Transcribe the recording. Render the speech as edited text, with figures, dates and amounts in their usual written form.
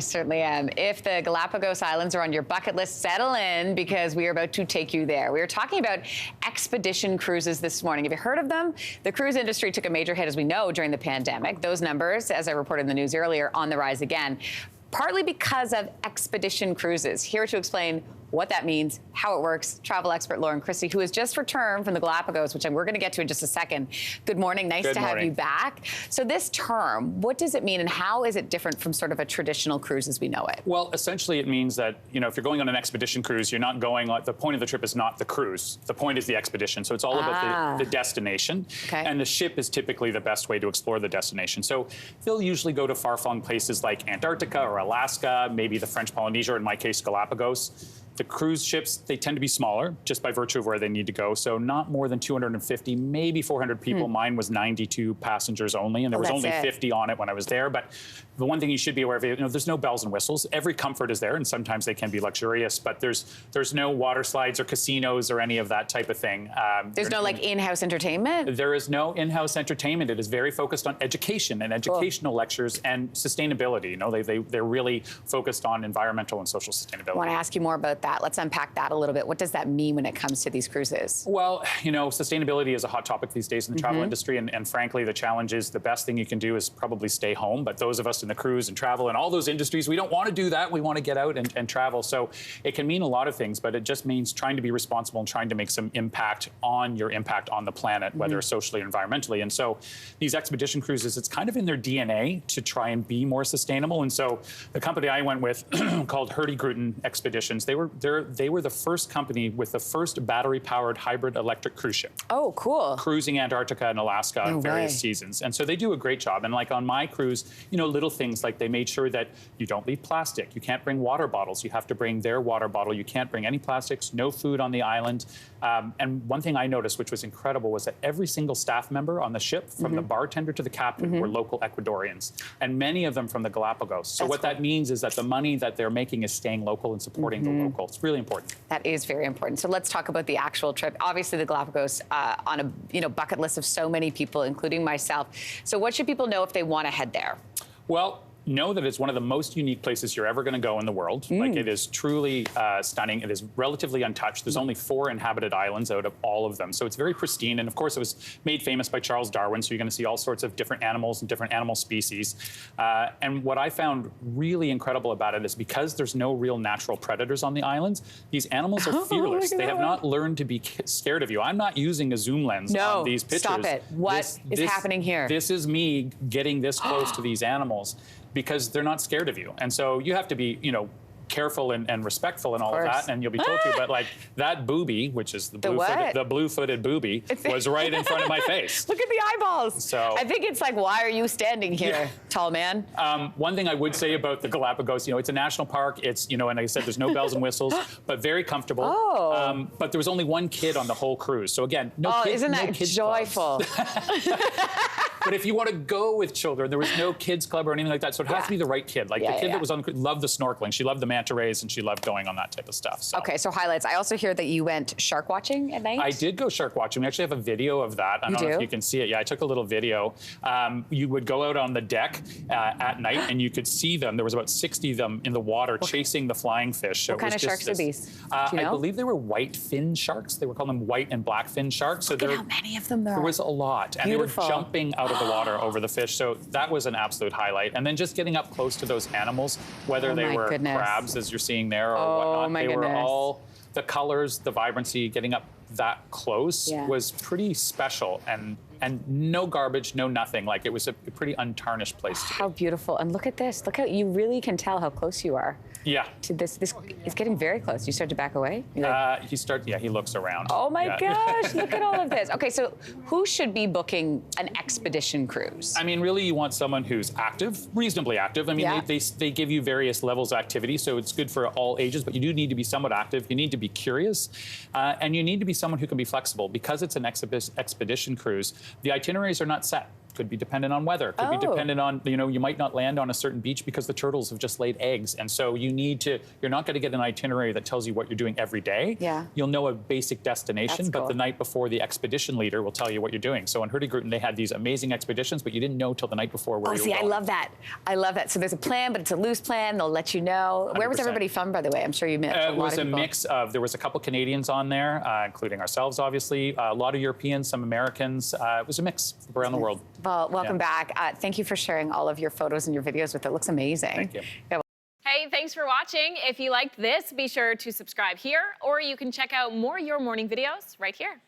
Certainly am. If the Galapagos Islands are on your bucket list, settle in because we are about to take you there. We are talking about expedition cruises this morning. Have you heard of them? The cruise industry took a major hit, as we know, during the pandemic. Those numbers, as I reported in the news earlier, on the rise again, partly because of expedition cruises. Here to explain what that means, how it works, travel expert Lauren Christie, who has just returned from the Galapagos, which we're going to get to in just a second. Good morning. Nice to have you back. So this term, what does it mean and how is it different from sort of a traditional cruise as we know it? Well, essentially it means that, if you're going on an expedition cruise, you're not going, the point of the trip is not the cruise. The point is the expedition. So it's all about the destination. Okay. And the ship is typically the best way to explore the destination. So they'll usually go to far-flung places like Antarctica or Alaska, maybe the French Polynesia, or in my case, Galapagos. The cruise ships, they tend to be smaller just by virtue of where they need to go. So not more than 250, maybe 400 people. Mine was 92 passengers only, and there was only 50 on it when I was there. But the one thing you should be aware of, there's no bells and whistles. Every comfort is there, and sometimes they can be luxurious, but there's no water slides or casinos or any of that type of thing. There's no like in-house entertainment? There is no in-house entertainment. It is very focused on education and educational lectures and sustainability. They're really focused on environmental and social sustainability. I want to ask you more about that. Let's unpack that a little bit. What does that mean when it comes to these cruises? Well, sustainability is a hot topic these days in the travel industry, and frankly, the challenge is the best thing you can do is probably stay home. But those of us in the cruise and travel and all those industries, we don't want to do that. We want to get out and travel. So it can mean a lot of things, but it just means trying to be responsible and trying to make some impact on the planet, whether socially or environmentally. And so these expedition cruises, it's kind of in their DNA to try and be more sustainable. And so the company I went with called Hurtigruten Expeditions, they were the first company with the first battery-powered hybrid electric cruise ship. Oh, cool. Cruising Antarctica and Alaska in various seasons. And so they do a great job. And like on my cruise, little things like they made sure that you don't leave plastic. You can't bring water bottles. You have to bring their water bottle. You can't bring any plastics, no food on the island. And one thing I noticed, which was incredible, was that every single staff member on the ship, from the bartender to the captain, were local Ecuadorians, and many of them from the Galapagos. So what that means is that the money that they're making is staying local and supporting the local. It's really important. That is very important. So let's talk about the actual trip. Obviously, the Galapagos on a bucket list of so many people, including myself. So what should people know if they want to head there? Well, know that it's one of the most unique places you're ever going to go in the world. Like, it is truly stunning. It is relatively untouched. There's only 4 inhabited islands out of all of them. So it's very pristine. And of course, it was made famous by Charles Darwin. So you're going to see all sorts of different animals and different animal species. And what I found really incredible about it is because there's no real natural predators on the islands, these animals are fearless. They have not learned to be scared of you. I'm not using a zoom lens on these pictures. Stop it. What is happening here? This is me getting this close to these animals, because they're not scared of you. And so you have to be, careful and respectful and all of that, and you'll be told to. But like that booby, which is the blue-footed booby, was right in front of my face. Look at the eyeballs. So I think it's like, why are you standing here, tall man? One thing I would say about the Galapagos, it's a national park. It's, and like I said, there's no bells and whistles, but very comfortable. But there was only one kid on the whole cruise. So again, no kids. Isn't that joyful? But if you want to go with children, there was no kids club or anything like that. So it has to be the right kid. Like the kid that was on the cruise loved the snorkeling. She loved the manta rays, and she loved going on that type of stuff. So. Okay, so highlights. I also hear that you went shark watching at night? I did go shark watching. We actually have a video of that. I don't know if you can see it. Yeah, I took a little video. You would go out on the deck at night, and you could see them. There was about 60 of them in the water chasing the flying fish. So what kind of sharks are these? Do you know? I believe they were white fin sharks. They were calling them white and black fin sharks. So Look at how many of them there are. There was a lot. And they were jumping out of the water over the fish. So that was an absolute highlight. And then just getting up close to those animals, whether they were crabs, as you're seeing there, or whatnot. They were all, the colors, the vibrancy, getting up that close was pretty special. And no garbage, no nothing. Like, it was a pretty untarnished place to be. How beautiful. And look at this. Look how you really can tell how close you are. Yeah. To this is getting very close. You start to back away? He looks around. Oh my gosh, look at all of this. Okay, so who should be booking an expedition cruise? I mean, really, you want someone who's active, reasonably active. I mean, they give you various levels of activity, so it's good for all ages, but you do need to be somewhat active. You need to be curious, and you need to be someone who can be flexible. Because it's an expedition cruise, the itineraries are not set. Could be dependent on weather. Could be dependent on, you might not land on a certain beach because the turtles have just laid eggs. And so you're not going to get an itinerary that tells you what you're doing every day. Yeah. You'll know a basic destination, but the night before, the expedition leader will tell you what you're doing. So in Hurtigruten, they had these amazing expeditions, but you didn't know till the night before where you were going. I love that. I love that. So there's a plan, but it's a loose plan. They'll let you know. 100%. Where was everybody from, by the way? I'm sure you met It was a mix of, there was a couple Canadians on there, including ourselves, obviously, a lot of Europeans, some Americans. It was a mix around the world. Well, welcome back. Thank you for sharing all of your photos and your videos with it. It looks amazing. Thank you. Hey, thanks for watching. If you liked this, be sure to subscribe here, or you can check out more Your Morning videos right here.